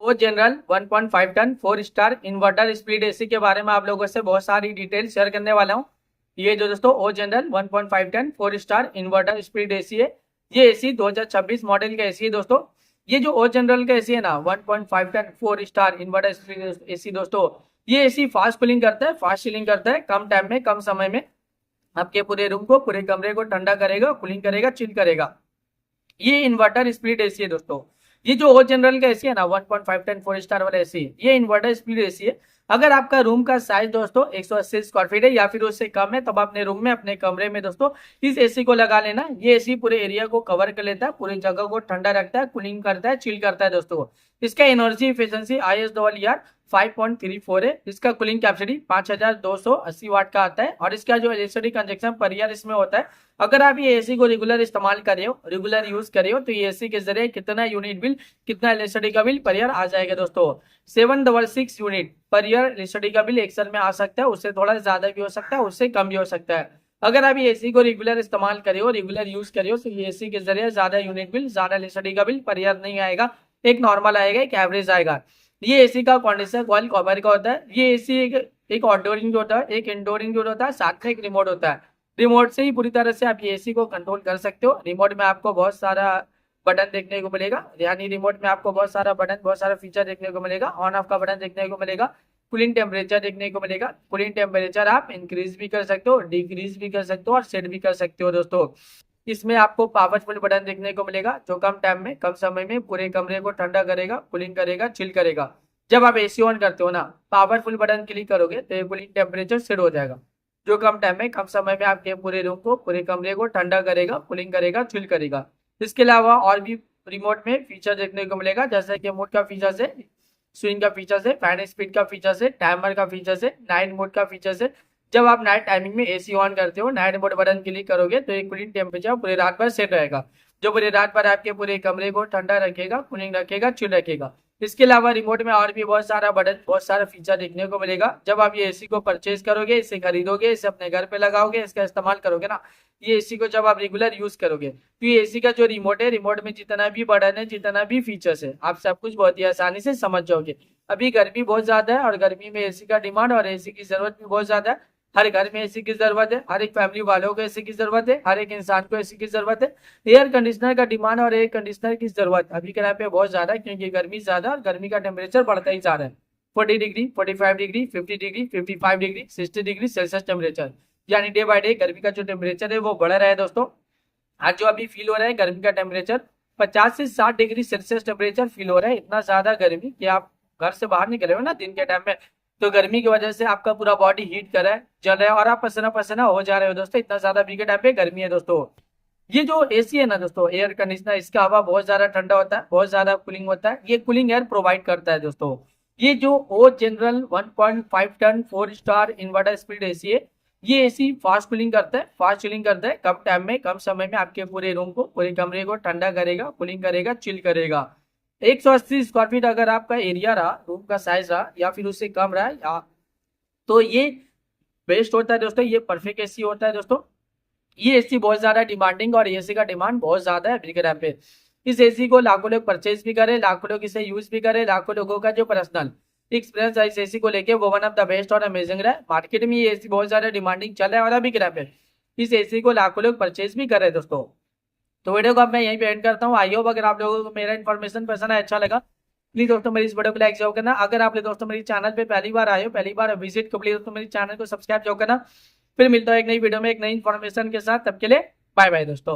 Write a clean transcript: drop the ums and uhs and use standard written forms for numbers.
ओ General 1.5 ton 4 star inverter split AC के बारे में आप लोगों से बहुत सारी डिटेल शेयर करने वाला हूं। ये जो दोस्तों O General 1.5 ton 4 star inverter split AC है। ये एसी 2026 मॉडल का एसी है दोस्तों। ये जो ओ जनरल का एसी है ना 1.5 ton 4 star inverter split AC दोस्तों, ये एसी फास्ट कूलिंग करता है, फास्ट चिलिंग करता है, कम टाइम में कम समय में आपके पूरे रूम को, पूरे कमरे को ठंडा करेगा, कूलिंग करेगा, चिल करेगा। ये इन्वर्टर स्प्लिट एसी है दोस्तों। ये जो ओ जनरल का एसी है ना 1.5 टन 4 स्टार वाला एसी, ये इन्वर्टर स्प्लिट एसी है। अगर आपका रूम का साइज दोस्तों 180 स्क्वायर फीट है या फिर उससे कम है, तब अपने रूम में, अपने कमरे में दोस्तों इस एसी को लगा लेना। ये एसी पूरे एरिया को कवर कर लेता है, पूरी जगह को ठंडा रखता है, कूलिंग करता है, चिल करता है दोस्तों। इसका एनर्जी एफिशिएंसी ISAR 5.34 है। इसका कूलिंग कैपेसिटी 5280 वाट का आता है और इसका जो इलेक्ट्रिसिटी कंजप्शन पर ईयर इसमें होता है। अगर आप ये एसी को रेगुलर इस्तेमाल कर रहे हो, रेगुलर यूज कर रहे हो, तो ये एसी के जरिए कितना यूनिट बिल, कितना इलेक्ट्रिसिटी का बिल पर ईयर आ जाएगा दोस्तों। 766 यूनिट पर ईयर इलेक्ट्रिसिटी का बिल एक साल में आ सकता है। उससे थोड़ा ज्यादा भी हो सकता है, उससे कम भी हो सकता है। अगर आप ये एसी को रेगुलर इस्तेमाल कर रहे हो, रेगुलर यूज कर रहे हो, तो ये एसी के जरिए ज्यादा यूनिट बिल, ज्यादा इलेक्ट्रिसिटी का बिल पर ईयर नहीं आएगा। एक नॉर्मल आएगा, एक एवरेज आएगा। ये एसी का कंडेंसर कॉइल कॉपर का होता है। ये एसी एक आउटडोर यूनिट होता है, एक इंडोर यूनिट होता है, साथ में एक रिमोट होता है। रिमोट से ही पूरी तरह से आप ये एसी को कंट्रोल कर सकते हो। रिमोट में आपको बहुत सारा बटन देखने को मिलेगा, यानी रिमोट में आपको बहुत सारा बटन, बहुत सारा फीचर देखने को मिलेगा। ऑन ऑफ का बटन देखने को मिलेगा, कूलिंग टेम्परेचर देखने को मिलेगा। कूलिंग टेम्परेचर आप इंक्रीज भी कर सकते हो, डिक्रीज भी कर सकते हो और सेट भी कर सकते हो दोस्तों। इसमें आपको पावरफुल बटन देखने को मिलेगा जो कम टाइम में, कम समय में पूरे कमरे को ठंडा करेगा, कूलिंग करेगा, चिल करेगा। जब आप एसी ऑन करते हो ना, पावरफुल बटन क्लिक करोगे तो कूलिंग टेम्परेचर सेट हो जाएगा, जो कम टाइम में, कम समय में आपके पूरे रूम को, पूरे कमरे को ठंडा करेगा, कूलिंग करेगा, चिल करेगा। इसके अलावा और भी रिमोट में फीचर देखने को मिलेगा, जैसे कि मोड का फीचर है, स्विंग का फीचर है, फैन स्पीड का फीचर है, टाइमर का फीचर है, नाइट मोड का फीचर है। जब आप नाइट टाइमिंग में एसी ऑन करते हो, नाइट मोड बटन क्लिक करोगे तो कूलिंग टेम्परेचर पूरे रात भर सेट रहेगा, जो पूरे रात भर आपके पूरे कमरे को ठंडा रखेगा, कूलिंग रखेगा, चिल रखेगा। इसके अलावा रिमोट में और भी बहुत सारा बटन, बहुत सारा फीचर देखने को मिलेगा। जब आप ये एसी को परचेज करोगे, इसे खरीदोगे, इसे अपने घर पे लगाओगे, इसका इस्तेमाल करोगे ना, ये एसी को जब आप रेगुलर यूज करोगे, तो ये एसी का जो रिमोट है, रिमोट में जितना भी बटन है, जितना भी फीचर्स है, आप सब कुछ बहुत ही आसानी से समझ जाओगे। अभी गर्मी बहुत ज्यादा है और गर्मी में एसी का डिमांड और एसी की जरूरत भी बहुत ज्यादा है। हर घर में एसी की जरूरत है, हर एक फैमिली वालों को एसी की जरूरत है, हर एक इंसान को एसी की जरूरत है। एयर कंडीशनर का डिमांड और एयर कंडीशनर की जरूरत अभी के टाइम पे बहुत ज्यादा है, क्योंकि गर्मी ज्यादा और गर्मी का टेम्परेचर बढ़ता ही जा रहा है। 40 degree, 45 degree, 50 degree, 55 degree, 60 degree Celsius temperature, यानी डे बाय डे गर्मी का जो टेम्परेचर है वो बढ़ रहा है दोस्तों। आज जो अभी फील हो रहा है गर्मी का टेम्परेचर 50 से 60 डिग्री सेल्सियस टेम्परेचर फील हो रहा है। इतना ज्यादा गर्मी कि आप घर से बाहर निकले हो ना दिन के टाइम में, तो गर्मी की वजह से आपका पूरा बॉडी हीट कर रहा है, जल रहा है और आप पसीना पसीना हो जा रहे हो दोस्तों। इतना ज्यादा अभी के टाइम पे गर्मी है दोस्तों। ये जो एसी है ना दोस्तों, एयर कंडीशनर, इसका हवा बहुत ज्यादा ठंडा होता है, बहुत ज्यादा कूलिंग होता है। ये कूलिंग एयर प्रोवाइड करता है दोस्तों। ये जो O General 1.5 ton 4 star inverter speed AC है, ये एसी फास्ट कूलिंग करता है, फास्ट चिलिंग करता है, कम टाइम में, कम समय में आपके पूरे रूम को, पूरे कमरे को ठंडा करेगा, कूलिंग करेगा, चिल करेगा। 180 स्क्वायर फीट अगर आपका एरिया रहा, रूम का साइज रहा या फिर उससे कम रहा, या तो ये बेस्ट होता है दोस्तों। ये परफेक्ट एसी होता है दोस्तों। ये एसी बहुत ज्यादा डिमांडिंग और एसी का डिमांड बहुत ज्यादा है अभी के टाइम पे। इस एसी को लाखों लोग परचेज भी करे, लाखों लोग इसे यूज भी करे, लाखों लोगों का जो पर्सनल एक्सपीरियंस है इस एसी को लेके वो वन ऑफ द बेस्ट और अमेजिंग रहा है। मार्केट में ये एसी बहुत ज्यादा डिमांडिंग चल रहा है और अभी के टाइम पे इस एसी को लाखों लोग परचेज भी कर रहे हैं दोस्तों। तो वीडियो को अब मैं यहीं पे एंड करता हूँ। आई होप अगर आप लोगों को मेरा इन्फॉर्मेशन पसंद है, अच्छा लगा, प्लीज दोस्तों मेरी इस वीडियो को लाइक जरूर करना। अगर आप दोस्तों मेरे चैनल पे पहली बार आए हो, पहली बार विजिट कर, प्लीज दोस्तों मेरे चैनल को सब्सक्राइब जरूर करना। फिर मिलता है एक नई वीडियो में एक नई इन्फॉर्मेशन के साथ, तब के लिए बाय बाय दोस्तों।